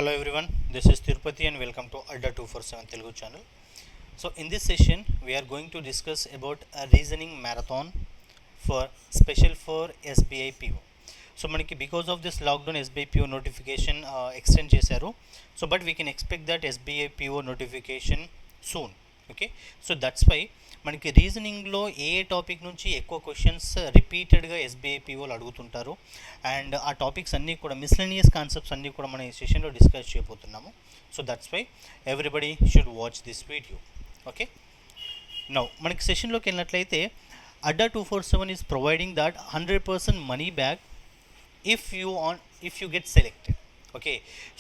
Hello everyone, this is Tirupati and welcome to Adda 247 Telugu channel. So in this session we are going to discuss about a reasoning marathon for special for SBI PO. So మనకి because of this lockdown SBI PO notification extend చేశారు. So but we can expect that SBI PO notification soon. Okay, so that's why మనకి రీజనింగ్లో ఏ topic నుంచి ఎక్కువ questions రిపీటెడ్గా SBI పీఓలు అడుగుతుంటారు and ఆ topics అన్నీ కూడా మిస్లెనియస్ కాన్సెప్ట్స్ అన్నీ కూడా మనం ఈ సెషన్లో డిస్కస్ చేయబోతున్నాము. So that's why everybody should watch this video. Okay, now మనకి సెషన్లోకి వెళ్ళినట్లయితే Adda 247 is providing that 100% money back if you get selected. Okay,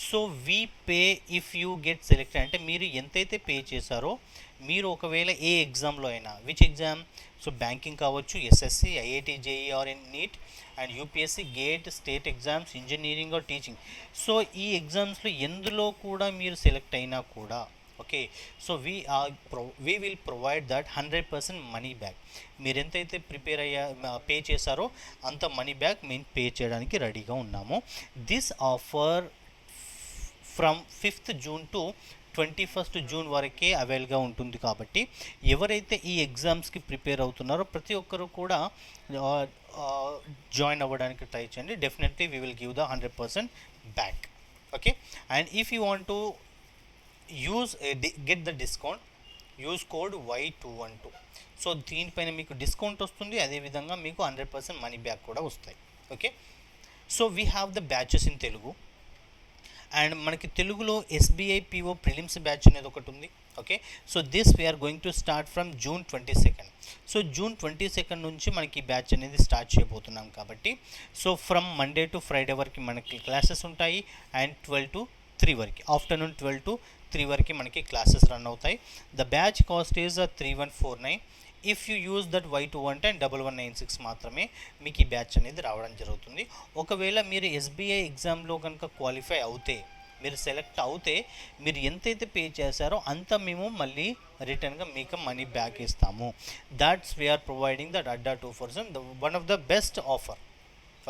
so we pay if you get selected అంటే మీరు ఎంతైతే పే చేశారో మీరు ఒకవేళ ఏ ఎగ్జామ్లో అయినా విచ్ ఎగ్జామ్, సో బ్యాంకింగ్ కావచ్చు, SSC, IIT, JEE or in NEET and UPSC, GATE, state exams, engineering or teaching, so ఈ ఎగ్జామ్స్లో ఎందులో కూడా మీరు సెలెక్ట్ అయినా కూడా okay, so we will provide that 100% money back. మీరు ఎంతైతే ప్రిపేర్ పే చేశారో అంత మనీ బ్యాక్ మేము పే చేయడానికి రెడీగా ఉన్నాము. This offer from 5th June to 21st June వరకే అవైల్గా ఉంటుంది. కాబట్టి ఎవరైతే ఈ ఎగ్జామ్స్కి ప్రిపేర్ అవుతున్నారో ప్రతి ఒక్కరు కూడా జాయిన్ అవ్వడానికి ట్రై చేయండి. Definitely we will give the 100% back. Okay, and if you want to get the discount, use code Y212. So దీనిపైన మీకు డిస్కౌంట్ వస్తుంది, అదేవిధంగా మీకు 100% మనీ బ్యాక్ కూడా వస్తాయి. Okay, so we have the batches in Telugu and మనకి తెలుగులో ఎస్బీఐ పిఓ ప్రిలిమ్స్ బ్యాచ్ అనేది ఒకటి ఉంది. Okay, so this we're going to start from June 22. So June 22 నుంచి మనకి బ్యాచ్ అనేది స్టార్ట్ చేయబోతున్నాం. కాబట్టి so from Monday to Friday వరకు మనకి క్లాసెస్ ఉంటాయి అండ్ 12 to 3 వరకు, ఆఫ్టర్నూన్ 12 to 3 వరకు మనకి క్లాసెస్ రన్ అవుతాయి. The batch cost is 3149. If you use that Y212 and 1196 మాత్రమే మీకు ఈ బ్యాచ్ అనేది రావడం జరుగుతుంది. ఒకవేళ మీరు ఎస్బీఐ ఎగ్జామ్లో కనుక క్వాలిఫై అవుతే, మీరు సెలెక్ట్ అవుతే మీరు ఎంతైతే పే చేశారో అంత మేము మళ్ళీ రిటర్న్గా మీకు మనీ బ్యాక్ ఇస్తాము. That's we are providing that Adda 247 one of the best offer.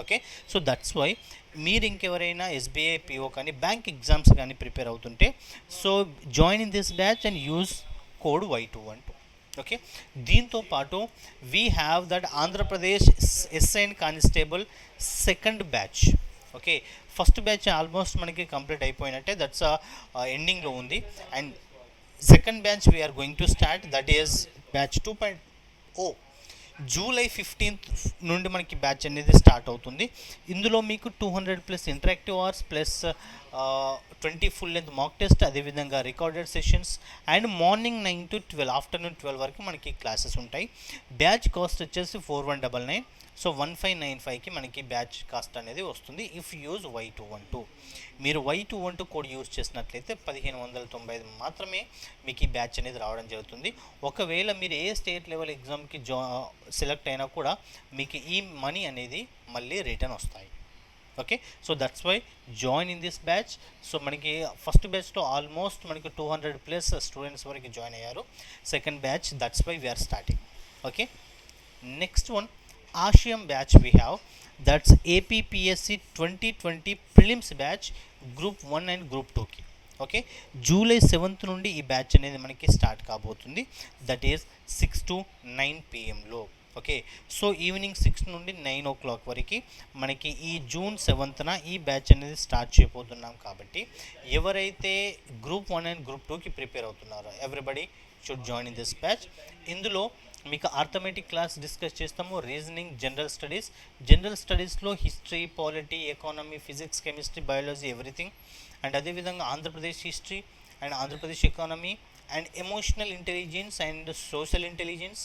Okay, so that's why మీరు ఇంకెవరైనా ఎస్బీఐ పిఓ కానీ బ్యాంక్ ఎగ్జామ్స్ కానీ ప్రిపేర్ అవుతుంటే so join in this batch and use code Y212. Okay, దీంతో పాటు we have that Andhra Pradesh SI and constable second batch. Okay, first batch almost మనకి complete అయిపోయినట్టే, that's ఎండింగ్లో ఉంది. And second batch we are going to start, that is batch 2.0. July 15th నుండి మనకి batch అనేది start అవుతుంది. ఇందులో మీకు 200+ interactive hours plus 20 full length mock test, అదేవిధంగా recorded sessions and morning 9 to 12, afternoon 12 వరకు మనకి క్లాసెస్ ఉంటాయి. బ్యాచ్ కాస్ట్ వచ్చేసి 4199. సో 1595కి మనకి బ్యాచ్ కాస్ట్ అనేది వస్తుంది ఇఫ్ యూజ్ Y212. మీరు Y212 కోడ్ యూజ్ చేసినట్లయితే 1595 మాత్రమే మీకు ఈ బ్యాచ్ అనేది రావడం జరుగుతుంది. ఒకవేళ మీరు ఏ స్టేట్ లెవెల్ ఎగ్జామ్కి సెలెక్ట్ అయినా కూడా మీకు ఈ మనీ అనేది మళ్ళీ రిటర్న్ వస్తాయి. Okay, so that's why join in this batch. So మనకి ఫస్ట్ బ్యాచ్లో ఆల్మోస్ట్ మనకి 200+ స్టూడెంట్స్ వరకు జాయిన్ అయ్యారు. Second batch, that's why we're starting. Okay, next one awesome batch we have, that's APPSC 2020 prelims batch group 1 and group 2కి. Okay, July 7th నుండి ఈ batch అనేది మనకి స్టార్ట్ కాబోతుంది. That is 6 to 9 PM. Okay, so evening 6 నుండి 9 o'clock వరకు మనకి ఈ June 7th ఈ బ్యాచ్ అనేది స్టార్ట్ చేయబోతున్నాం. కాబట్టి ఎవరైతే గ్రూప్ 1 అండ్ గ్రూప్ 2కి ప్రిపేర్ అవుతున్నారో everybody should join in this batch. ఇందులో మీకు ఆర్థమెటిక్ క్లాస్ డిస్కస్ చేస్తాము, రీజనింగ్, జనరల్ స్టడీస్లో history, polity, economy, physics, chemistry, biology, everything. And అదేవిధంగా Andhra Pradesh history and Andhra Pradesh economy and emotional intelligence and social intelligence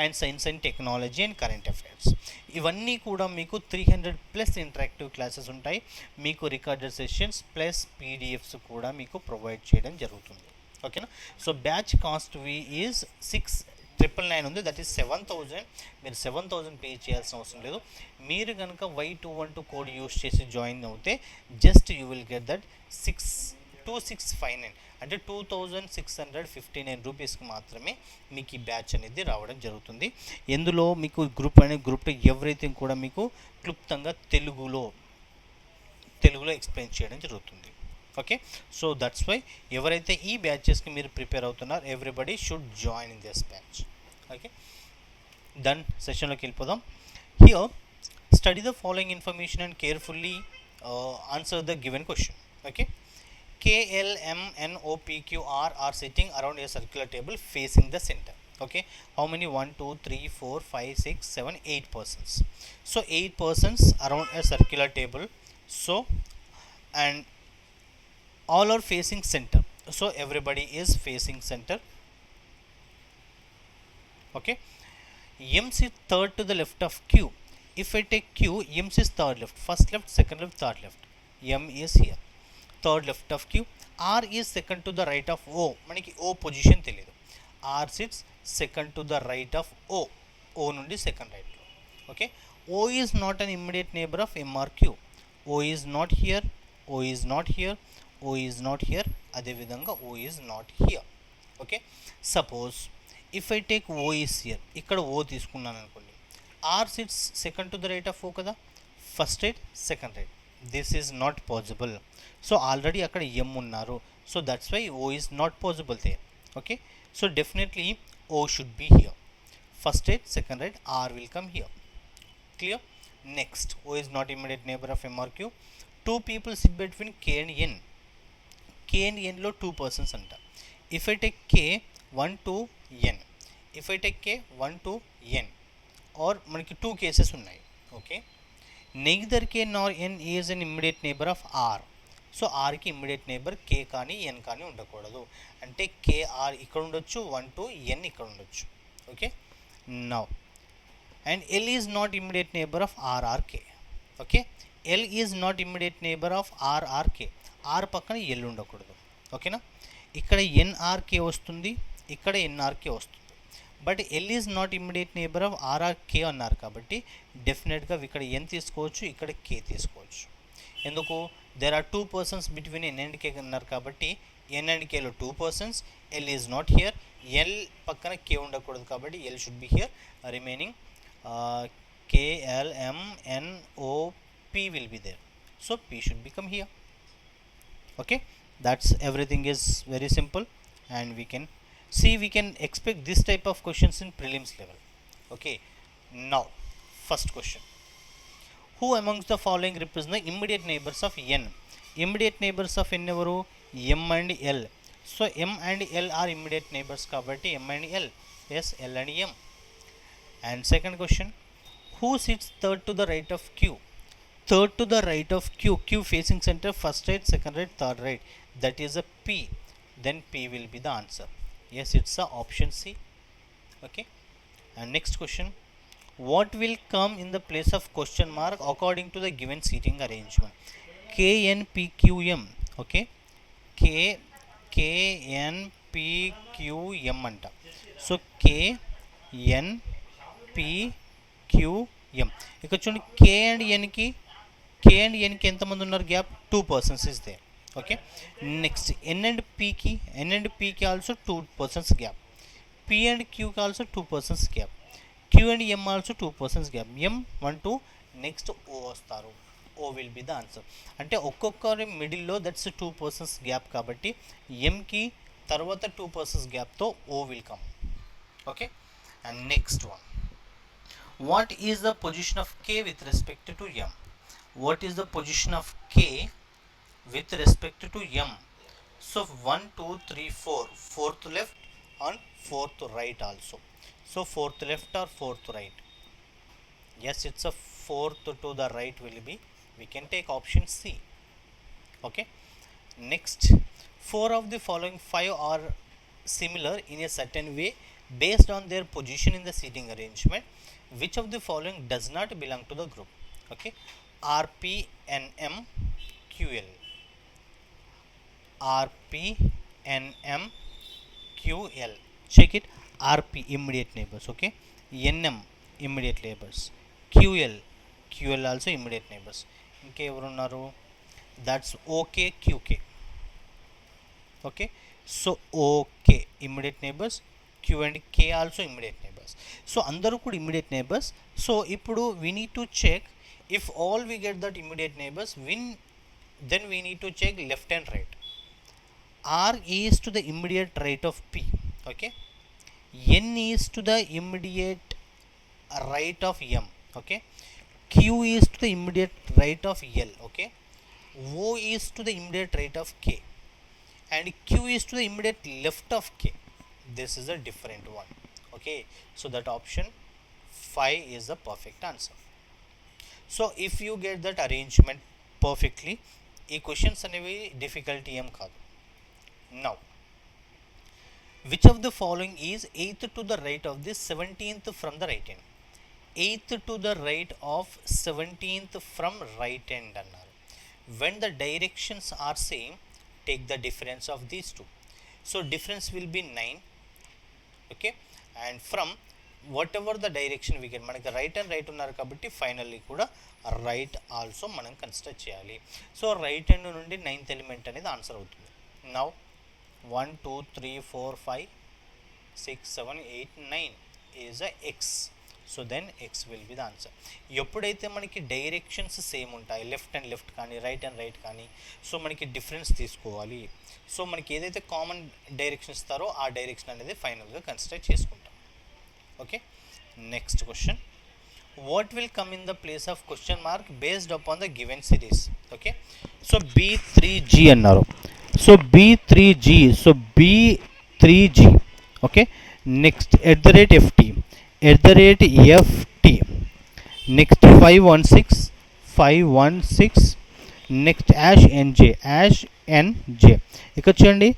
and science and technology and current affairs. ఇవన్నీ కూడా మీకు 300+ interactive classes ఉంటాయి. మీకు recorded sessions plus PDFs కూడా మీకు provide చేయడం జరుగుతుంది. ఓకేనా, సో బ్యాచ్ కాస్ట్ ఈజ్ 6999 ఉంది, దట్ ఈస్ 7000. మీరు 7000 పే చేయాల్సిన అవసరం లేదు. మీరు కనుక Y212 కోడ్ యూస్ చేసి జాయిన్ అవుతే just you will get that 2659 అంటే 2659 రూపీస్కి మాత్రమే మీకు ఈ బ్యాచ్ అనేది రావడం జరుగుతుంది. ఇందులో మీకు గ్రూప్ 1 గ్రూప్ 2 ఎవ్రీథింగ్ కూడా మీకు క్లుప్తంగా తెలుగులో ఎక్స్ప్లెయిన్ చేయడం జరుగుతుంది. ఓకే, సో దట్స్ వై ఎవరైతే ఈ బ్యాచెస్కి మీరు ప్రిపేర్ అవుతున్నారు, everybody should join in this batch. Okay, done. సెషన్లోకి వెళ్ళిపోదాం. Here study the following information and carefully answer the given question. Okay, K, L, M, N, O, P, Q, R are sitting around a circular table facing the center. Okay, how many? 1, 2, 3, 4, 5, 6, 7, 8 persons. So 8 persons around a circular table. So, and all are facing center. So everybody is facing center. Okay, M sits third to the left of Q. If I take Q, M sits third left, first left, second left, third left. M is here, third left of Q. R is second to the right of O. మనకి O position తెలియదు. R sits second to the right of O. O నుండి second రైట్లో. Okay, O is not an immediate neighbor of M or Q. O is not here, O is not here, O is not here. అదేవిధంగా O is not here. Okay, suppose if I take O is here, ఇక్కడ O తీసుకున్నాను అనుకోండి. R sits second to the right of O కదా, first right second right. This is not possible. So already అక్కడ M ఉన్నారు, so that's why O is not possible there. Okay, so definitely O should be here. First right, second right, R will come here. Clear? Next, O is not immediate neighbour of M or Q. Two people sit between K and N. K and ఎన్లో 2 persons అంట. If I take K 1 to n, if I take K 1 to n, R మనకి 2 cases ఉన్నాయి. Okay, neither K nor N is an immediate neighbour of R. So ఆర్కి immediate neighbour K కానీ N కానీ ఉండకూడదు. అంటే KR ఇక్కడ ఉండొచ్చు, 1 to n ఇక్కడ ఉండొచ్చు. Okay, now and L is not immediate neighbour of RRK. Okay, L is not immediate neighbour of RRK. R పక్కన ఎల్ ఉండకూడదు. ఓకేనా, ఇక్కడ ఎన్ఆర్కే వస్తుంది, ఇక్కడ ఎన్ఆర్కే వస్తుంది. But L is not immediate neighbour of RRK అన్నారు కాబట్టి డెఫినెట్గా ఇక్కడ ఎన్ తీసుకోవచ్చు, ఇక్కడ కే తీసుకోవచ్చు. ఎందుకు? There are 2 persons between N and K అన్నారు కాబట్టి ఎన్ అండ్ కేలో 2 persons. L is not here, L పక్కన కే ఉండకూడదు కాబట్టి L should be here. Remaining KLMNOP will be there, so P should become here. Okay, that's everything is very simple, and we can see, we can expect this type of questions in prelims level. Okay, now first question, who amongst the following represent the immediate neighbors of n? Immediate neighbors of n evaru? M and L. So M and L are immediate neighbors kabatti M and L. Yes, L and M. And second question, who sits third to the right of Q? Third to the right of Q, Q facing center, first right, second right, third right. That is a P. Then P will be the answer. Yes, it's a option C. Okay. And next question, what will come in the place of question mark according to the given seating arrangement? KNPQM. Okay, KNPQM anta. So KNPQM. ఇక్కడ చూడండి, కే and ఎన్కి ఎంతమంది ఉన్నారు? Gap 2 persons is there. Okay, next N and పీకి also 2 persons gap. P and క్యూకి also 2 persons gap. Q and M also 2 persons gap. M 1 2, next O వస్తారు. O will be the answer. అంటే ఒక్కొక్కరి మిడిల్లో that's 2 persons gap కాబట్టి ఎంకి తర్వాత 2 persons గ్యాప్తో O will come. Okay, and next one, what is the position of K with respect to M? What is the position of K with respect to M? So 1 2 3 4, fourth left and fourth right also. So fourth left or fourth right? Yes, it's a fourth to the right will be, we can take option C. Okay, next, 4 of the following 5 are similar in a certain way based on their position in the seating arrangement. Which of the following does not belong to the group? Okay, RPNMQL, RPNMQL. Check it. RP immediate neighbors. Okay, NM immediate neighbors, QL also immediate neighbors. ఇంకే ఎవరు ఉన్నారు? That's OKQK. Okay, so OK immediate neighbors, Q and K also immediate neighbors. So అందరూ కూడా immediate neighbors. So ఇప్పుడు we need to check if all we get that immediate neighbors, then we need to check left and right. R is to the immediate right of P, okay. N is to the immediate right of M, okay. Q is to the immediate right of L, okay. O is to the immediate right of K, and Q is to the immediate left of K. This is a different one, okay. So that option 5 is the perfect answer. So if you get that arrangement perfectly, ఈ questions అనేవి difficulty ఏం కాదు. Now, which of the following is 8th to the right of the 17th from the right hand? 8th to the right of 17th from right hand అన్నారు. When the directions are same, take the difference of these two. So difference will be 9, okay, and from whatever the direction we get, మనకి right and right ఉన్నారు కాబట్టి finally కూడా right also మనం consider చేయాలి. So right hand నుండి 9th element అనేది answer అవుతుంది. Now 1 2 3 4 5 6 7 8 9 is a x. So then x will be the answer. ఎప్పుడైతే మనకి డైరెక్షన్స్ సేమ్ ఉంటాయి, లెఫ్ట్ అండ్ లెఫ్ట్ కానీ రైట్ అండ్ రైట్ కానీ, సో మనకి డిఫరెన్స్ తీసుకోవాలి. సో మనకి ఏదైతే కామన్ డైరెక్షన్ ఇస్తారో ఆ డైరెక్షన్ అనేది ఫైనల్గా కన్సిడర్ చేసుకుంటాం. Okay, next question. What will come in the place of question mark based upon the given series? Okay, so B3G అన్నారు. So B3G, so B3G, okay. Next @FT, @FT, next 516, next #NJ, ఇక్కడ చూడండి,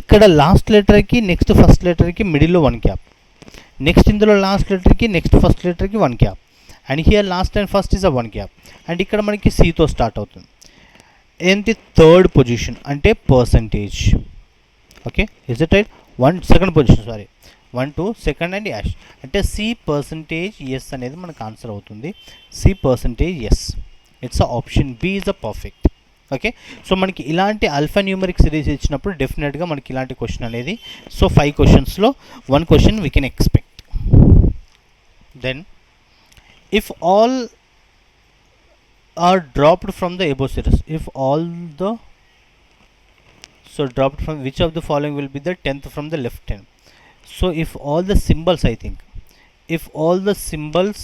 ఇక్కడ last లెటర్కి next first లెటర్కి మిడిల్లో 1 gap, next ఇందులో last లెటర్కి next first లెటర్కి 1 gap, and here last and first is a 1 gap, and ఇక్కడ మనకి సితో స్టార్ట్ అవుతుంది. ఏంటి థర్డ్ పొజిషన్ అంటే percentage, okay. Is it right? Second position, sorry, 1 2 second and hash అంటే C%, అనేది మనకు ఆన్సర్ అవుతుంది. C%, it's option B is a perfect. Okay, so మనకి ఇలాంటి ఆల్ఫా న్యూమరిక్ సిరీస్ ఇచ్చినప్పుడు డెఫినెట్గా మనకి ఇలాంటి క్వశ్చన్ అనేది, సో 5 క్వశ్చన్స్లో 1 question we can expect. Then if all are dropped from the above series, if all the, so dropped from which of the following will be the 10th from the left hand? So if all the symbols, I think if all the symbols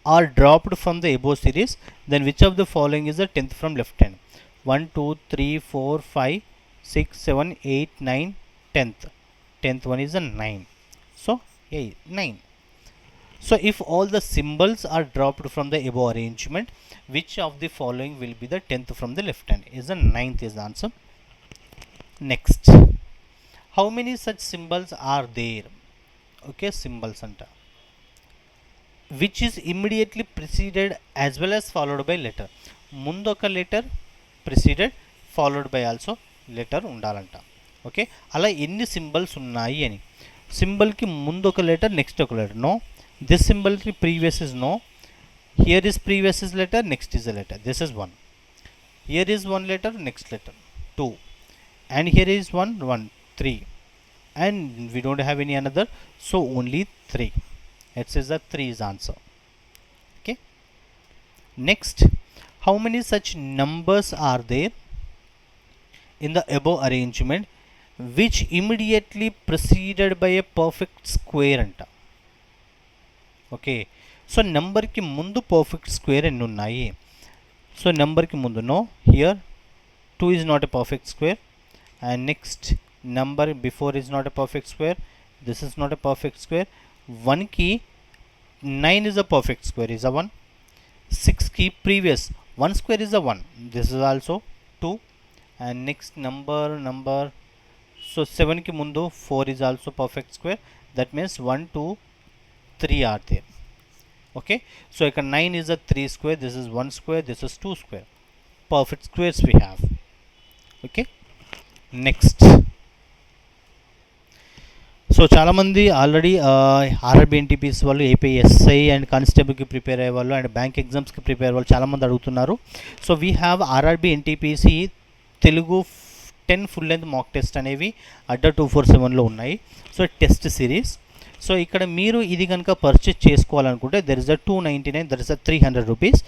are dropped from the above series, then which of the following is the 10th from left hand? 1 2 3 4 5 6 7 8 9 10th one is a 9. So 9. So if all the symbols are dropped from the above arrangement, which of the following will be the 10th from the left hand? Is the 9th is the answer. Next, how many such symbols are there? Okay, symbols anta, which is immediately preceded as well as followed by letter. ముందు ఒక letter, preceded followed by also letter ఉండాలంట. Okay, అలా ఎన్ని symbols ఉన్నాయి అని. సింబల్కి ముందు ఒక లెటర్, నెక్స్ట్ ఒక letter. No, this symbol previous is no, here is previous is letter, next is a letter, this is 1, here is 1 letter, next letter 2, and here is 1 3, and we don't have any another, so only 3. It says that 3 is answer. Okay, next, how many such numbers are there in the above arrangement which immediately preceded by a perfect square anta? Okay, so నెంబర్కి ముందు perfect square ఎన్ని ఉన్నాయి? So నెంబర్కి ముందు no, here 2 is not a perfect square, and next number before is not a perfect square, this is not a perfect square. 1కి 9 is a perfect square, is a 1. 6కి previous 1 square is a 1, this is also 2, and next number so 7కి ముందు 4 is also perfect square, that means 1 2 3 are there. Okay, so ఇక్కడ 9 is a 3 square, this is 1 square, this is 2 square. Perfect squares we have. Okay, next. So చాలామంది already RRB NTPC వాళ్ళు, ఏపీఎస్ఐ and కానిస్టేబుల్కి prepare అయ్యే వాళ్ళు, and bank ఎగ్జామ్స్కి prepare అయ్యే వాళ్ళు చాలామంది అడుగుతున్నారు. So we have RRB NTPC Telugu 10 full length mock test అనేవి అడ్డా 247లో ఉన్నాయి. So test series. సో ఇక్కడ మీరు ఇది కనుక పర్చేస్ చేసుకోవాలనుకుంటే there is a 299, there is a 300 rupees.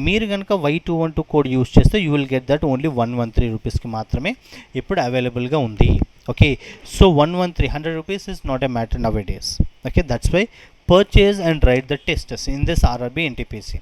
మీరు కనుక Y212 కోడ్ యూస్ చేస్తే you will get that only 113 రూపీస్కి మాత్రమే ఇప్పుడు అవైలబుల్గా ఉంది. Okay, so 113 100 rupees is not a matter nowadays. Okay, that's why purchase and write the tests in this RRB NTPC.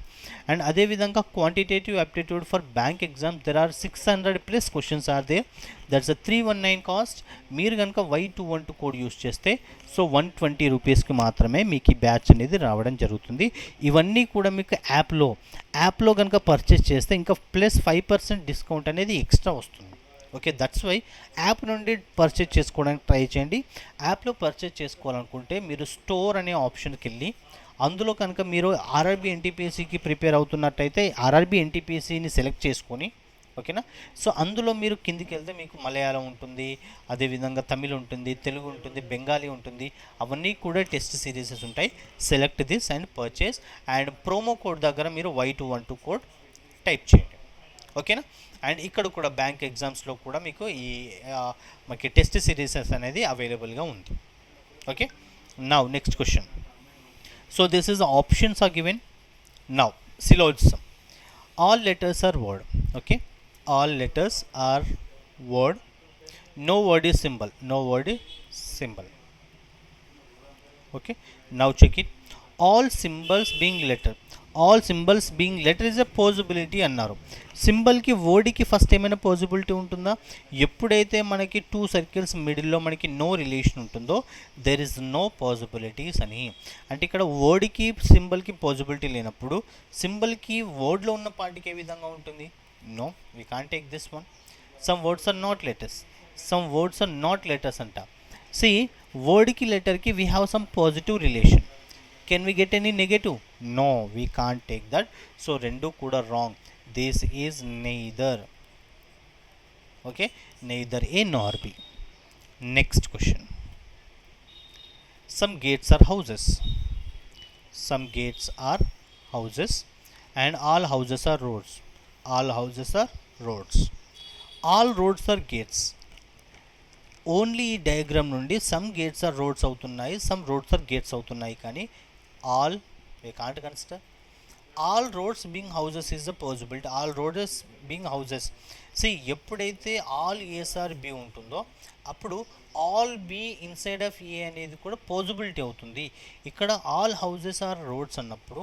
And అదేవిధంగా quantitative aptitude for bank exam there are 600 plus questions are there. That's a 319 cost. మీరు కనుక Y212 code use చేస్తే so 120 రూపీస్కి మాత్రమే మీకు ఈ batch అనేది రావడం జరుగుతుంది. ఇవన్నీ కూడా మీకు యాప్లో కనుక పర్చేస్ చేస్తే ఇంకా ప్లస్ 5% డిస్కౌంట్ అనేది ఎక్స్ట్రా వస్తుంది. ఓకే, దట్స్ వై యాప్ నుండి పర్చేస్ చేసుకోవడానికి ట్రై చేయండి. యాప్లో పర్చేస్ చేసుకోవాలనుకుంటే మీరు స్టోర్ అనే ఆప్షన్కి వెళ్ళి అందులో కనుక మీరు ఆర్ఆర్బి ఎన్టీపీసీకి ప్రిపేర్ అవుతున్నట్టయితే ఆర్ఆర్బి ఎన్టీపీసీని సెలెక్ట్ చేసుకొని, ఓకేనా, సో అందులో మీరు కిందికి వెళ్తే మీకు మలయాళం ఉంటుంది, అదేవిధంగా తమిళ్ ఉంటుంది, తెలుగు ఉంటుంది, బెంగాలీ ఉంటుంది, అవన్నీ కూడా టెస్ట్ సిరీసెస్ ఉంటాయి. Select this and purchase and promo code దగ్గర మీరు Y212 కోడ్ టైప్ చేయండి. ఓకేనా, అండ్ ఇక్కడ కూడా బ్యాంక్ ఎగ్జామ్స్లో కూడా మీకు ఈ మనకి టెస్ట్ సిరీసెస్ అనేది అవైలబుల్గా ఉంది. Okay, now next question. So this is options are given. Now syllogism. All letters are word. Okay, all letters are word. No word is symbol. No word is symbol. Okay, now check it. All symbols being letter. All symbols being letter is a possibility అన్నారు. సింబల్కి వర్డ్కి first ఏమైనా possibility ఉంటుందా? ఎప్పుడైతే మనకి 2 circles మిడిల్లో మనకి no relation ఉంటుందో there is no possibilities అని. అంటే ఇక్కడ వర్డ్కి సింబల్కి పాజిబిలిటీ లేనప్పుడు సింబల్కి వర్డ్లో ఉన్న పార్ట్కి ఏ విధంగా ఉంటుంది? No, we can't take this one. Some words are not letters, some words are not letters అంట. సి, వర్డ్కి లెటర్కి we have some positive relation. Can we get any negative? No, we can't take that. So rendu kuda wrong. This is neither. Okay, neither A nor B. Next question. Some gates are houses. Some gates are houses and all houses are roads. All houses are roads. All roads are gates. Only ఈ diagram నుండి some gates are roads అవుతున్నాయి, some roads are gates అవుతున్నాయి, కానీ all we can't consider. All roads being houses is a possibility. All roads being houses. See, ఎప్పుడైతే all A's are B ఉంటుందో అప్పుడు all B inside of A అనేది కూడా possibility అవుతుంది. ఇక్కడ ఆల్ హౌజెస్ ఆర్ రోడ్స్ అన్నప్పుడు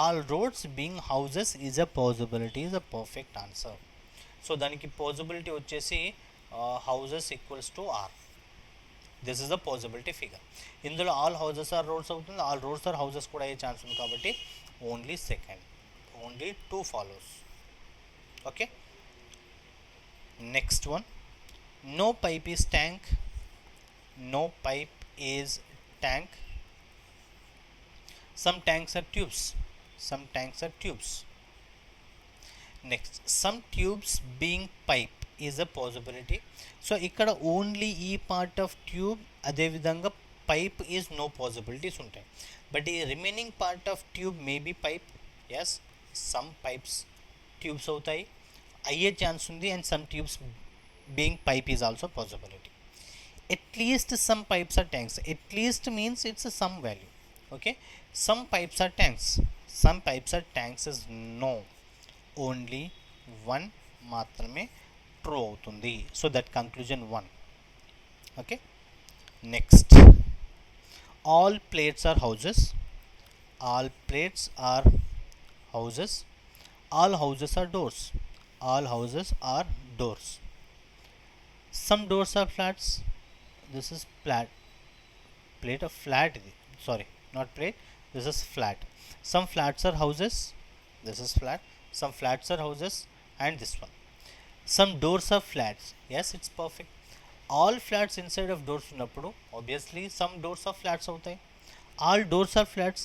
all roads being houses is a possibility, is a perfect answer. So దానికి possibility వచ్చేసి houses equals to R. This is the possibility figure. ఇందులో all houses are roads అవుతుంది, all roads are houses కూడా అయ్యే chance ఉంది కాబట్టి only second, only 2 follows. Okay, next one. No pipe is tank. No pipe is tank. Some tanks are tubes. Some tanks are tubes. Next, some tubes being pipe is a possibility. So ఇక్కడ only ఈ part of tube, అదేవిధంగా pipe is no possibilities ఉంటాయి. But ఈ remaining part of tube may be pipe. Yes, some pipes tubes అవుతాయి, అయ్యే chance ఉంది. And some tubes being pipe is also possibility. At least some pipes are tanks. At least means it's some value. Okay, some pipes are tanks. Some pipes are tanks is no, only 1 మాత్రమే true అవుతుంది. So that conclusion 1. Okay, next. All plates are houses. All plates are houses. All houses are doors. All houses are doors. Some doors are flats. This is flat. Plate of flat ఇది, sorry, not plate, this is flat. Some flats are houses. This is flat. Some flats are houses and this one. Some doors are flats. Yes, it's perfect. All flats inside of doors ఉన్నప్పుడు obviously some doors are flats అవుతాయి. All doors are flats.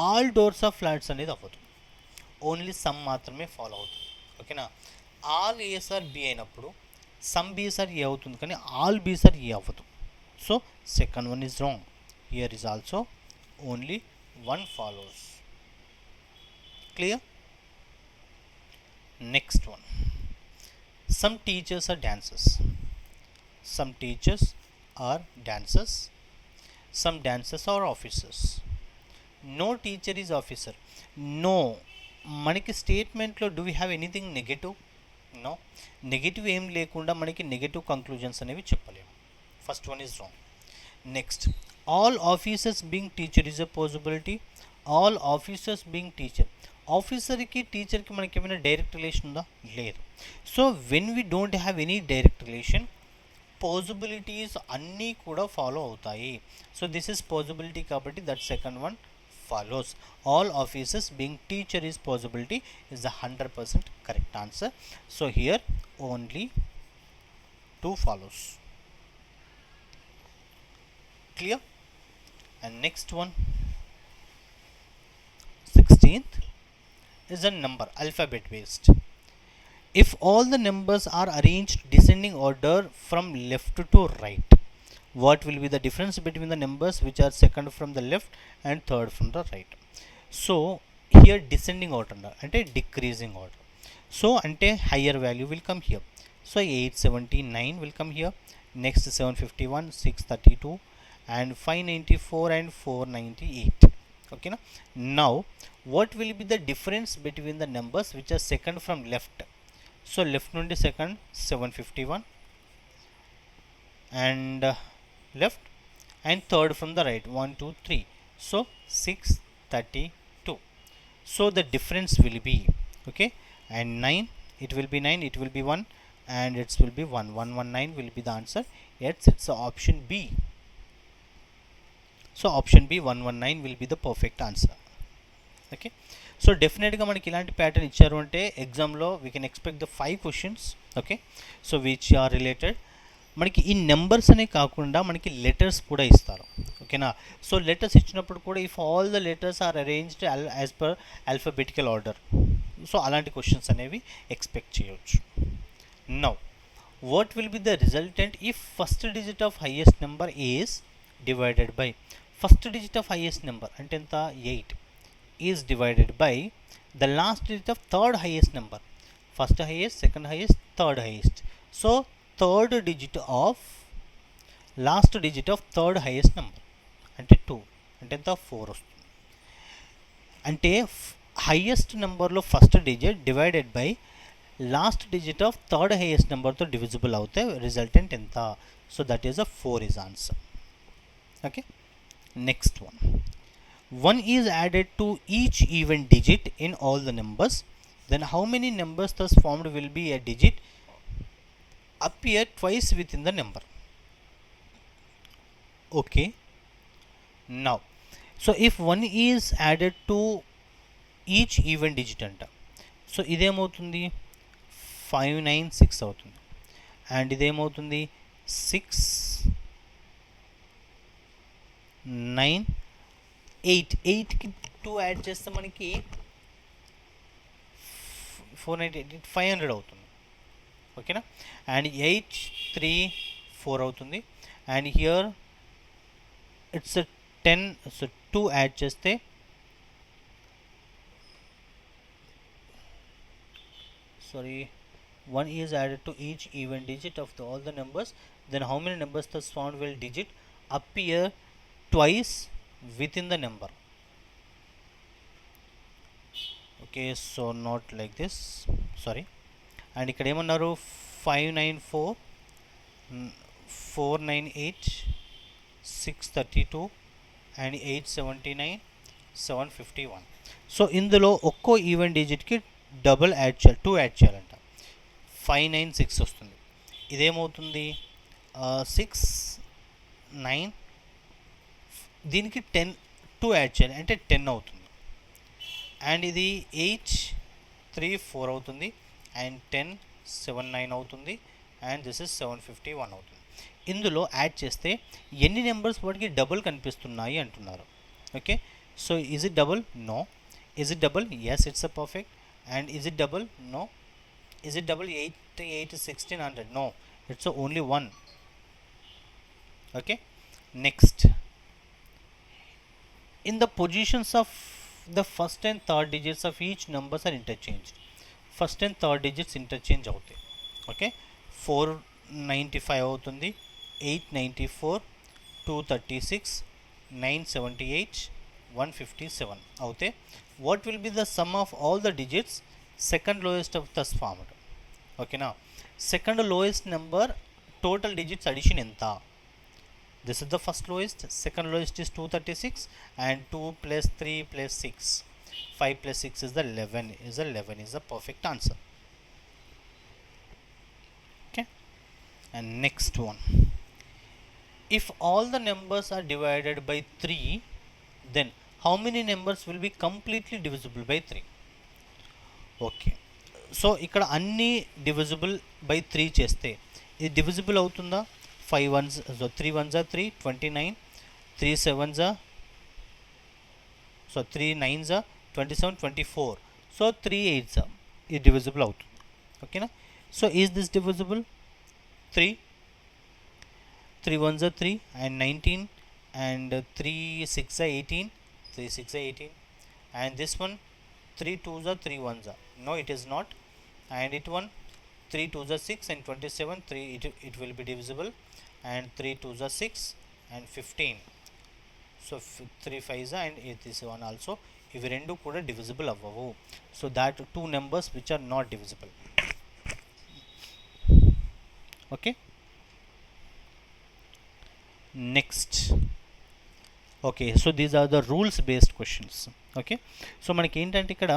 All doors are flats అనేది అవ్వదు, only some మాత్రమే follow అవుతుంది. ఓకేనా, all A's are B అయినప్పుడు some Bs are ఏ అవుతుంది, కానీ ఆల్ బీస్ ఆర్ ఏ అవ్వదు. So second one is wrong. Here is also only 1 follows. Clear? Next one. Some teachers are dancers. Some teachers are dancers. some dancers are officers. No teacher is officer. No, మనకి స్టేట్మెంట్లో do we have anything negative? No, negative ఏం లేకుండా మనకి negative conclusions అనేవి చెప్పలేము. First one is wrong. Next, all officers being teacher is a possibility. All officers being teacher, ఆఫీసర్కి టీచర్కి మనకి ఏమైనా డైరెక్ట్ రిలేషన్ ఉందా? లేదు. So when we don't have any direct relation, possibilities అన్నీ కూడా ఫాలో అవుతాయి. సో దిస్ ఈజ్ పాసిబిలిటీ కాబట్టి that second one follows. All offices being teacher is possibility is the 100% correct answer. So here only 2 follows. Clear? And next one, 16th is a number alphabet based. If all the numbers are arranged descending order from left to right, what will be the difference between the numbers which are second from the left and third from the right? So here descending order ante decreasing order, so ante higher value will come here. So 879 will come here, next 751, 632 and 594 and 498. Okay, now what will be the difference between the numbers which are second from left? So left nundi second 751 and left, and third from the right 1 2 3, so 632. So the difference will be, okay, and 9, it will be 9, it will be 1, and it will be 1 119 will be the answer. Yes, it's option B. So option B 119 will be the perfect answer. Okay, so డెఫినెట్గా మనకి ఇలాంటి pattern ఇచ్చారు అంటే ఎగ్జామ్లో we can expect the 5 questions. Okay, so which are related. మనకి ఈ numbers అనే కాకుండా మనకి లెటర్స్ కూడా ఇస్తారు. ఓకేనా, సో లెటర్స్ ఇచ్చినప్పుడు కూడా if all the letters are arranged as per alphabetical order, so అలాంటి క్వశ్చన్స్ అనేవి ఎక్స్పెక్ట్ చేయవచ్చు. Now what will be the resultant if first digit of highest number is divided by, first digit of highest number అంటే ఎంత, 8 is divided by the last digit of third highest number. First highest, second highest, third highest. So third digit of last digit of third highest number అంటే 2 అంటే ఎంత, 4 వస్తుంది. అంటే highest నెంబర్లో first digit divided by last digit of third highest నెంబర్తో divisible అవుతే resultant ఎంత? So that is a 4 is answer. Okay, next one, 1 is added to each even digit in all the numbers, then how many numbers thus formed will be a digit appear twice within the number? Okay, now so if 1 is added to each even digit anta, so idemoutundi 596 avutundi, and idemoutundi 6 9 8. 8కి 2 add చేస్తే మనకి 498 500 అవుతుంది. ఓకేనా, and 8 3 4 అవుతుంది, and here it's 10, so 2 add చేస్తే sorry 1 is added to each even digit of all the numbers, then how many numbers thus found will digit appear twice within the number? Okay, so not like this, sorry. And ikkada emannaru 594 498 632 and 879 751. So ఇందులో ఒక్కో even డిజిట్కి double add చేయాలి, 2 add చేయాలంట. 596 వస్తుంది, ఇదేమవుతుంది 6 9, దీనికి 10 2 add చేయాలి అంటే 10 అవుతుంది, and ఇది 8 3 4 అవుతుంది, అండ్ 10 7 9 అవుతుంది, అండ్ దిస్ ఇస్ 751 అవుతుంది. ఇందులో యాడ్ చేస్తే ఎన్ని నెంబర్స్ వాటికి డబుల్ కనిపిస్తున్నాయి అంటున్నారు. Okay, so is it double? No. Is it double? Yes, it's a perfect. And is it double? No. Is it double? 8 8 1600? No, it's only 1. Okay, next, in the positions of the first and third digits of each numbers are interchanged. First and third digits interchange అవుతాయి. Okay, 495 అవుతుంది, 894, 236, 978, 157 అవుతే what will be the sum of all the digits second lowest of thus formed? ఓకేనా, second lowest number total digits addition ఎంత? This is the first lowest, second lowest is 236 and 2 plus 3 plus 6, 5 plus 6 is the 11, is the perfect answer. Okay, and next one, if all the numbers are divided by 3, then how many numbers will be completely divisible by 3? Okay, so ఇక్కడ అన్నీ divisible by 3 చేస్తే ఇది divisible అవుతుందా? 5 1s, so 3 1s are 3, 29, 3 7s are, so 3 9s are 27, 24, so 3 8s are, ఇది divisible అవుతుంది. ఓకేనా, so is this divisible? 3 1s are 3 and 19 and 3 6 are 18, 3 6 are 18, and this one 3 2s are 3 1s are, no it is not, and it one 3 2s are 6 and 27, 3 it will be divisible, and 3 2s are 6 and 15, so 3 5s are, and this one also, ఇవి రెండు కూడా divisible అవ్వవు. So that 2 numbers which are not divisible. Okay, next. Okay, so these are the rules based questions. Okay, so మనకి ఏంటంటే ఇక్కడ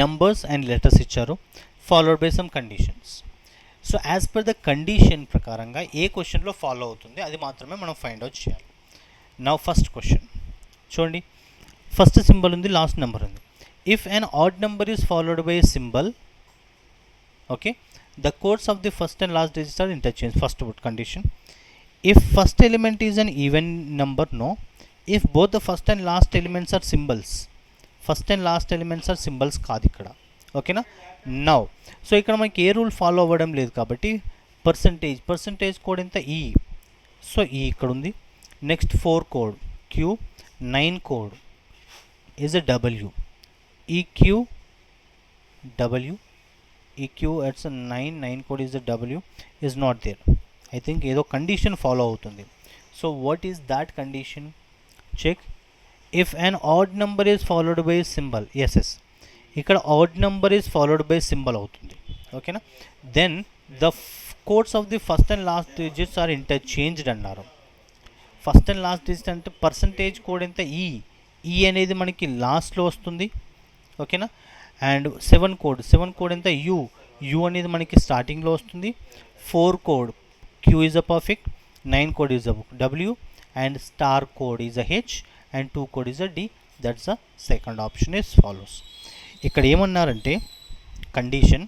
numbers and letters ఇచ్చారు, followed by some conditions. So as per the condition ప్రకారంగా ఏ క్వశ్చన్లో follow అవుతుంది అది మాత్రమే మనం ఫైండ్ అవుట్ చేయాలి. నౌ ఫస్ట్ క్వశ్చన్ చూడండి, ఫస్ట్ సింబల్ ఉంది, లాస్ట్ నెంబర్ ఉంది. If an odd number is followed by a symbol, okay, the codes of the first and last digits are interchange. First condition, if first element is an even number, no. If both the first and last elements are symbols, first and last elements are symbols కాదు ఇక్కడ. ఓకేనా, now so ఇక్కడ మనకి ఏ rule follow అవ్వడం లేదు కాబట్టి percentage code ఎంత? ఈ, సో ఈ ఇక్కడ ఉంది. Next 4 code Q, 9 code is a W, EQ W, EQ అట్స్ 9 code is a W is not there. I think ఏదో కండిషన్ ఫాలో అవుతుంది. So what is that condition? Check. If an odd number is followed by symbol, yes ఇక్కడ odd number is followed by symbol అవుతుంది. ఓకేనా, then the codes of the first and last digits are interchanged అన్నారు. First and last digit అంటే percentage code ఎంత? ఈ అనేది మనకి లాస్ట్లో వస్తుంది. ఓకేనా, అండ్ 7 కోడ్ ఎంత? యూ అనేది మనకి స్టార్టింగ్లో వస్తుంది. 4 code Q is a perfect, 9 code is a W, and star code is a H, and 2 code is a D. That's the second option is follows. ఇక్కడ ఏమన్నారంటే condition,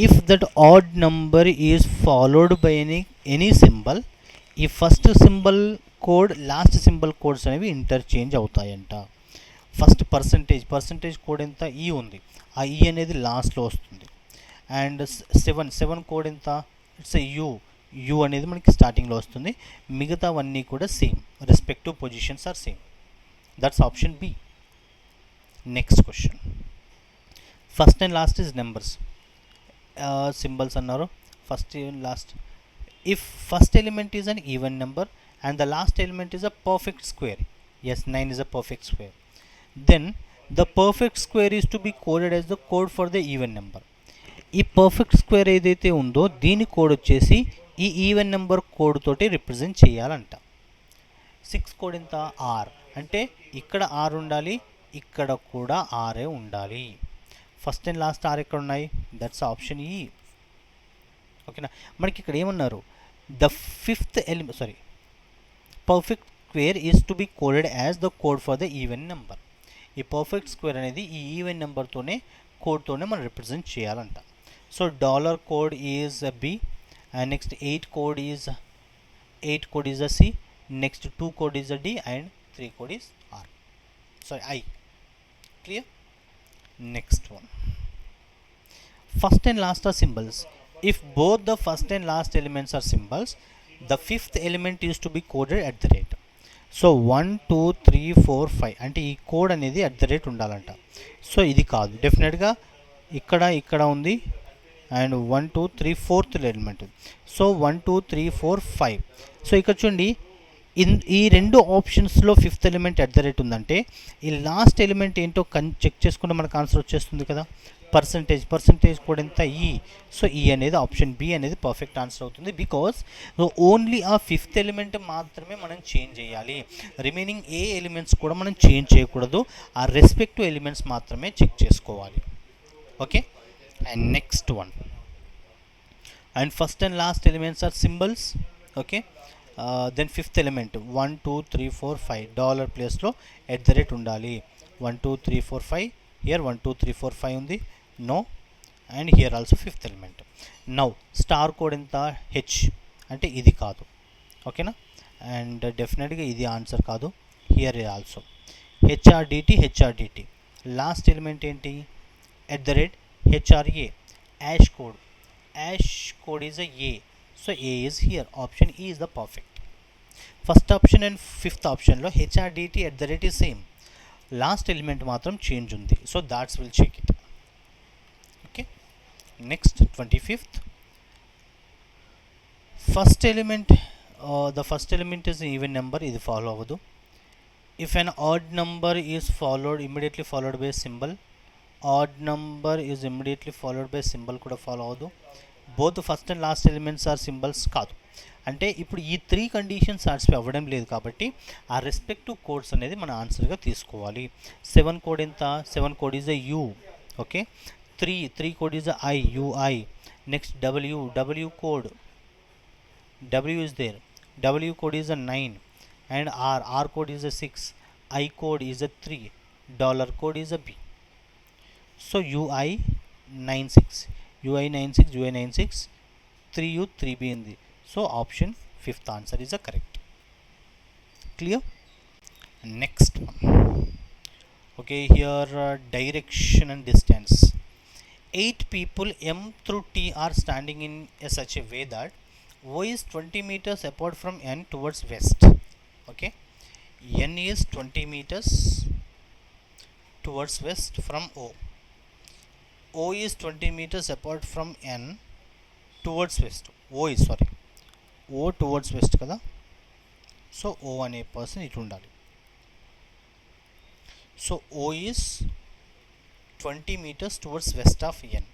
if that odd number is followed by any symbol, ఈ first symbol code last symbol codes అనేవి interchange అవుతాయంట. First percentage code ఎంత? E ఉంది, ఆ E అనేది లాస్ట్లో వస్తుంది. అండ్ 7 కోడ్ ఎంత? ఇట్స్ యూ అనేది మనకి స్టార్టింగ్లో వస్తుంది. మిగతావన్నీ కూడా same, respective positions are same. That's option B. Next question, first and last is numbers, symbols అన్నారు. First and last, if first element is an even number and the last element is a perfect square, yes 9 is a perfect square, then the perfect square is to be coded as the code for the even number. ఈ perfect square ఏదైతే ఉందో దీని code వచ్చేసి ఈ even number code తోటి represent చేయాలంట. 6 code ఎంత? Are, అంటే ఇక్కడ ఆర్ ఉండాలి, ఇక్కడ కూడా ఆరే ఉండాలి. ఫస్ట్ అండ్ లాస్ట్ ఆర్ ఎక్కడ ఉన్నాయి? దట్స్ ఆప్షన్ ఈ. ఓకేనా, మనకి ఇక్కడ ఏమన్నారు? The fifth element, sorry, perfect square is to be coded as the code for the even number. ఈ పర్ఫెక్ట్ స్క్వేర్ అనేది ఈ ఈవెన్ నెంబర్తోనే కోడ్తోనే మనం రిప్రజెంట్ చేయాలంట. So dollar code is B, and next 8 code is a C, next 2 code is a D, and 3 code is R, sorry I. Clear? Next one, first and last are symbols. If both the first and last elements are symbols, the fifth element is to be coded at the rate. So 1 2 3 4 5 అంటే ఈ code అనేది at the rate ఉండాలంట. So ఇది కాదు, డెఫినెట్గా ఇక్కడ ఉంది, and 1 2 3 4th element. So 1 2 3 4 5. So ఇక్కడ చూడండి, ఈ రెండు ఆప్షన్స్లో fifth element at the rate ఉందంటే ఈ లాస్ట్ ఎలిమెంట్ ఏంటో చెక్ చేసుకుంటే మనకు ఆన్సర్ వచ్చేస్తుంది కదా. పర్సంటేజ్ కూడా ఎంత ఈ. సో ఈ అనేది ఆప్షన్ బి అనేది పర్ఫెక్ట్ ఆన్సర్ అవుతుంది. బికాస్ ఓన్లీ ఆ ఫిఫ్త్ ఎలిమెంట్ మాత్రమే మనం చేంజ్ చేయాలి. రిమైనింగ్ ఏ ఎలిమెంట్స్ కూడా మనం చేంజ్ చేయకూడదు. ఆ రెస్పెక్టివ్ ఎలిమెంట్స్ మాత్రమే చెక్ చేసుకోవాలి. Okay, and next one, and first and last elements are symbols. Okay, then fifth element 1 2 3 4 5 dollar ప్లేస్లో ఎట్ ద రేట్ ఉండాలి. 1 2 3 4 5 హియర్ 1 2 3 4 5 ఉంది, no. And here also fifth element. Now star code ఎంత, H అంటే ఇది కాదు. ఓకేనా, and డెఫినెట్గా ఇది ఆన్సర్ కాదు. Here also HRDT last element ఏంటి, at the rate HRA. Hash code is a A. So A is here, option E is the perfect. First option and fifth ఆప్షన్లో HRDT at the rate is same, last element మాత్రం change ఉంది. So that's will check it. Okay, next 25th. First element, the first element is even number, ఇది follow అవ్వదు. If an odd number is immediately followed by symbol, odd number is immediately followed by symbol కూడా follow అవ్వదు. Both first and last elements are symbols కాదు. అంటే ఇప్పుడు ఈ 3 conditions satisfy అవ్వడం లేదు కాబట్టి ఆ రెస్పెక్టివ్ కోడ్స్ అనేది మన ఆన్సర్గా తీసుకోవాలి. 7 కోడ్ ఎంత, 7 code is a U. Okay, 3 code is a I, U I. Next W code, W is there, W code is a 9. And R code is a 6, I code is a 3, dollar code is a B. So U I 96, 3U 3B ఉంది. So option fifth answer is a correct. Clear, next one. Okay, here direction and distance. 8 people M through T are standing in such a way that O is 20 meters apart from N towards west. Okay, N is 20 meters towards west from O. O is 20 meters apart from N towards west. O towards west కదా. So O అనే person ఇటు ఉండాలి. So O is 20 meters towards west of N.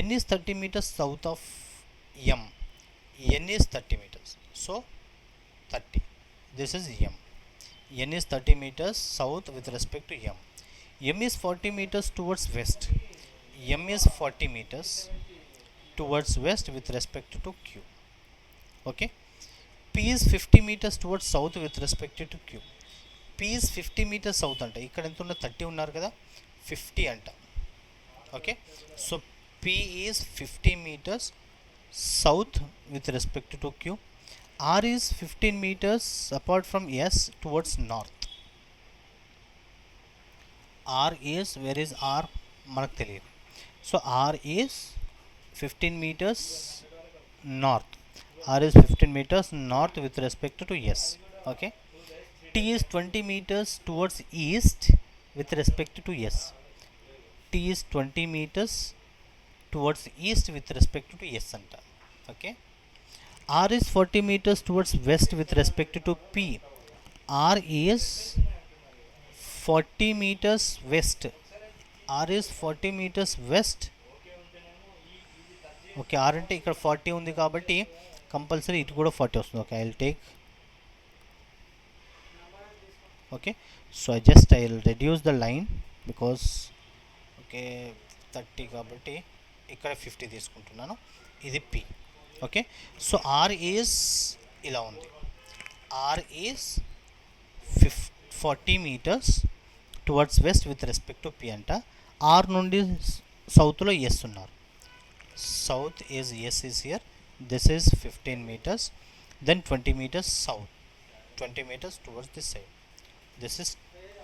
N is 30 meters south of M. N is 30 meters. So 30. This is M. N is 30 meters south with respect to M. M is 40 meters towards west. M is 40 meters towards west with respect to Q. Okay, P is 50 meters towards south with respect to Q. P is 50 meters south అంట, ఇక్కడ ఎంత ఉన్న 30 ఉన్నారు కదా, 50 అంట. Okay, so P is 50 meters south with respect to Q. R is 15 meters apart from S towards north. R is, where is R మనకు తెలియదు. So R is 15 meters north. R is 15 meters north with respect to S. Okay, T is 20 meters towards east with respect to S. T is 20 meters towards east with respect to S anta. Okay, R is 40 meters towards west with respect to P. R is 40 meters west. R is 40 meters west. Okay, R అంటే ఇక్కడ 40 ఉంది కాబట్టి compulsory ఇటు కూడా 40 వస్తుంది. Okay, I will take. Okay, so I will reduce the line because okay 30 కాబట్టి ఇక్కడ 50 తీసుకుంటున్నాను. ఇది P. Okay, so R is ఇలా ఉంది. R is 40 meters towards west with respect to P అంట. ఆర్ నుండి సౌత్లో ఎస్ ఉన్నారు. South is S is here. This is 15 meters. Then 20 meters south. 20 meters towards this side. This is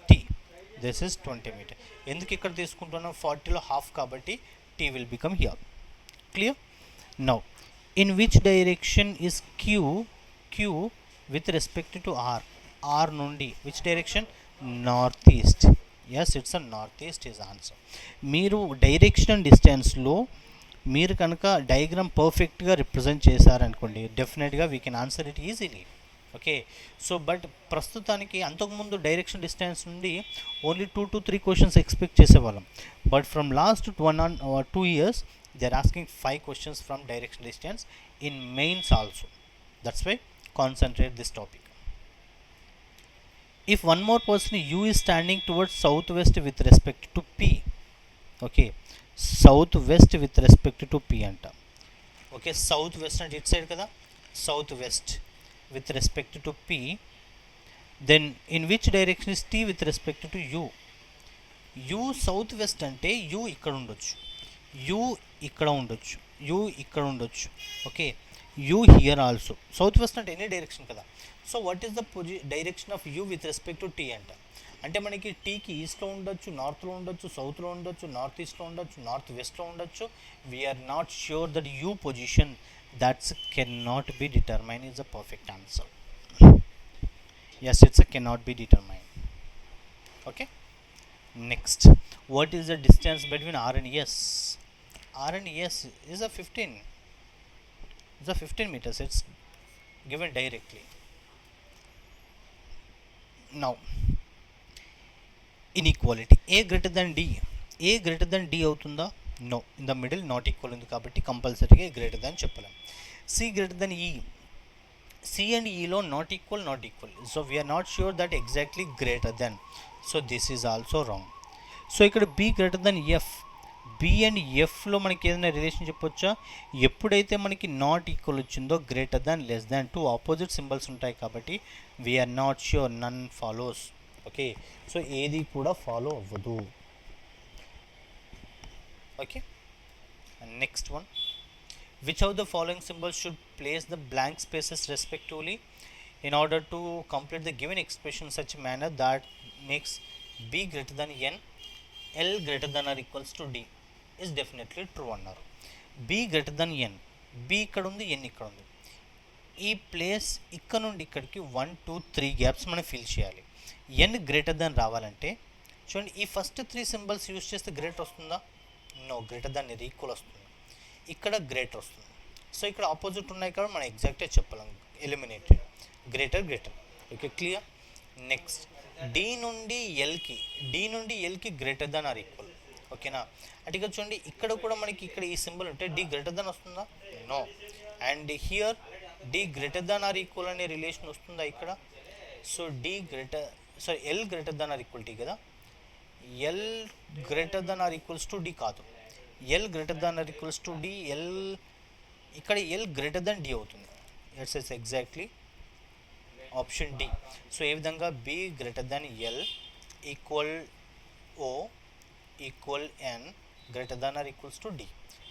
T. This is 20 meters. ఎందుకు ఇక్కడ తీసుకుంటున్నాం, 40లో half కాబట్టి T will become here. Clear? Now, in which direction is Q with respect to R? R నుండి which direction? Northeast. Yes, it's a northeast is answer. మీరు direction and డిస్టెన్స్లో మీరు కనుక diagram పర్ఫెక్ట్గా రిప్రజెంట్ చేశారనుకోండి, డెఫినెట్గా we can answer it easily. Okay. So but ప్రస్తుతానికి అంతకుముందు డైరెక్షన్ డిస్టెన్స్ నుండి ఓన్లీ 2 to 3 క్వశ్చన్స్ ఎక్స్పెక్ట్ చేసేవాళ్ళం. But from last 1 or 2 years they are asking 5 questions from direction distance in mains also. That's why concentrate this topic. If one more person U is standing towards southwest with respect to P, okay, southwest with respect to P anta, okay, southwest అంటే it side కదా, southwest with respect to P, then in which direction is T with respect to U? U southwest అంటే U ఇక్కడ ఉండొచ్చు, U ఇక్కడ ఉండొచ్చు, U ఇక్కడ ఉండొచ్చు, ఓకే, U here also. South west అంటే ఎనీ డైరెక్షన్ కదా. So what is the direction of U with respect to T అంట? అంటే మనకి టీకి ఈస్ట్లో ఉండొచ్చు, నార్త్లో ఉండొచ్చు, సౌత్లో ఉండొచ్చు, నార్త్ ఈస్ట్లో ఉండొచ్చు, నార్త్ వెస్ట్లో ఉండొచ్చు. We are not sure that U position that's can not be determine is the perfect answer. Yes, it's can be determine. Okay, next, what is the distance between R and S? R and S is a 15. It's a 15 meters. It's given directly. Now, inequality. A greater than D. A greater than D అవుతుందా? No. In the middle not equal ఉంది కాబట్టి కంపల్సరీగా greater than చెప్పలేం. C greater than E. C and E లో not equal. So we are not sure that exactly greater than. So this is also wrong. So ఇక్కడ B greater than F. B అండ్ ఎఫ్లో మనకి ఏదైనా relation చెప్పొచ్చా? ఎప్పుడైతే మనకి నాట్ ఈక్వల్ వచ్చిందో greater than less than, two opposite symbols ఉంటాయి కాబట్టి we're not sure, none follows. Okay, so ఏది కూడా ఫాలో అవ్వదు. Okay, next one, which of the following symbols should place the blank spaces respectively in order to complete the given expression in such a manner that makes B greater than N, L greater than or equals to D is definitely true అన్నారు. B greater than N, B ఇక్కడ ఉంది, N ఇక్కడ ఉంది. ఈ place ఇక్కడ నుండి ఇక్కడికి 1 2 3 gaps మనం ఫిల్ చేయాలి. N గ్రేటర్ దాన్ రావాలంటే చూడండి, ఈ ఫస్ట్ 3 సింబల్స్ యూజ్ చేస్తే గ్రేటర్ వస్తుందా? నో, గ్రేటర్ దాన్ ఇది ఈక్వల్ వస్తుంది. ఇక్కడ గ్రేటర్ వస్తుంది. సో ఇక్కడ ఆపోజిట్ ఉన్నాయి కాబట్టి మనం ఎగ్జాక్ట్గా చెప్పలేం, eliminated. Greater. Okay, clear. Next, D నుండి ఎల్కి గ్రేటర్ దాన్ ఆర్ ఈక్వల్. ఓకేనా? అంటే ఇక్కడ చూడండి, ఇక్కడ కూడా మనకి ఇక్కడ ఈ సింబల్ ఉంటే డి గ్రేటర్ దాన్ వస్తుందా? No. And here D greater than or equal అనే రిలేషన్ వస్తుందా ఇక్కడ? So L greater than or equal T కదా, L greater than or equals to D కాదు, L greater than or equals to D, ఇక్కడ L greater than D అవుతుంది. It's is exactly option D. So ఏ విధంగా B greater than L equal O equal N greater than or equals to D.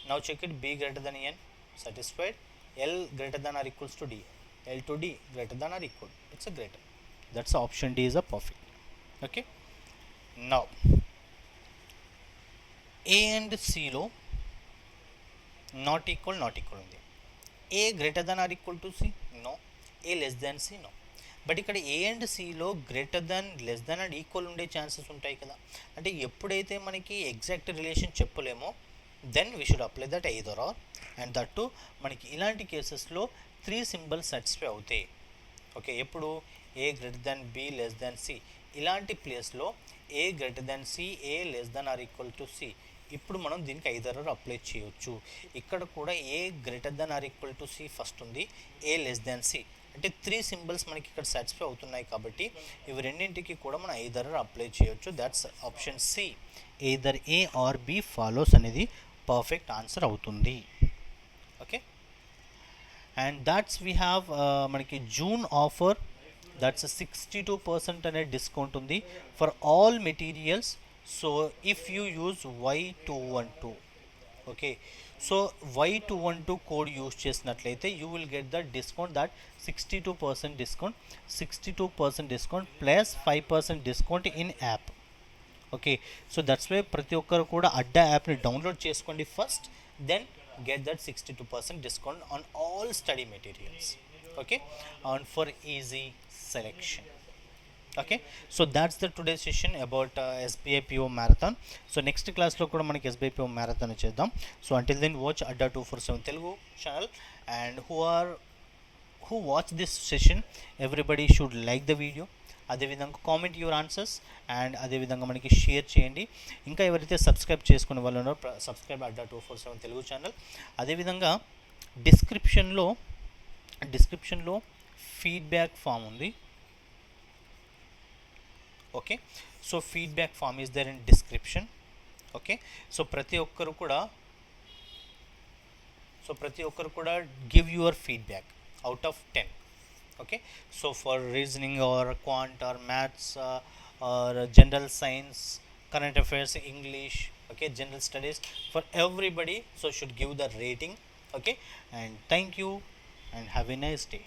Now check it, B greater than N satisfied, L greater than or equals to D, L to D greater than or equal, it's a greater. That's option D is a perfect. Okay, now A and C లో not equal ఉంది. A greater than or equal to C, no. A less than C, no. But ఇక్కడ A and సిలో greater than, less than and equal ఉండే chances ఉంటాయి కదా. అంటే ఎప్పుడైతే మనకి ఎగ్జాక్ట్ రిలేషన్ చెప్పలేమో then we should apply that either or. And that to మనకి ఇలాంటి కేసెస్లో 3 సింబల్స్ సాటిస్ఫై అవుతాయి. ఓకే, ఎప్పుడు A greater than B less than C, ఇలాంటి ప్లేస్లో A greater than C, A less than or equal to C, ఇప్పుడు మనం దీనికి ఐదర్ ఆర్ అప్లై చేయొచ్చు. ఇక్కడ కూడా A greater than or equal to C first ఉంది, ఏ లెస్ దాన్ సి, అంటే 3 సింబల్స్ మనకి ఇక్కడ సాటిస్ఫై అవుతున్నాయి కాబట్టి ఇవి రెండింటికి కూడా మనం ఐదర్ ఆర్ అప్లై చేయొచ్చు. That's option C, either A or B follows అనేది పర్ఫెక్ట్ ఆన్సర్ అవుతుంది. Okay, and that's we have మనకి జూన్ ఆఫర్, దట్స్ 62% అనే డిస్కౌంట్ ఉంది for all materials. So if you use Y212, okay, so Y212 code use చేసినట్లయితే you will get the discount, that 62% discount plus 5% discount in app. Okay, so that's why ప్రతి ఒక్కరు కూడా అడ్డా యాప్ని download చేసుకోండి first, then get that 62% discount on all study materials. Okay, and for easy selection. Okay, so that's the today's session about SBI PO marathon. So next class lo kuda manaki SBI PO marathon cheddam. So until then watch Adda 247 Telugu channel, and who are who watch this session, everybody should like the video. అదేవిధంగా comment your answers and అదేవిధంగా మనకి share చేయండి. ఇంకా ఎవరైతే subscribe చేసుకునే వాళ్ళు ఉన్నారో subscribe అడ్డా 247 Telugu channel. అదేవిధంగా డిస్క్రిప్షన్లో ఫీడ్బ్యాక్ ఫామ్ ఉంది. Okay, so feedback form is there in description. Okay, so ప్రతి ఒక్కరు కూడా give your feedback out of 10. Okay, so for reasoning or quant or maths or general science, current affairs, English, okay, general studies, for everybody, so should give the rating. Okay, and thank you and have a nice day.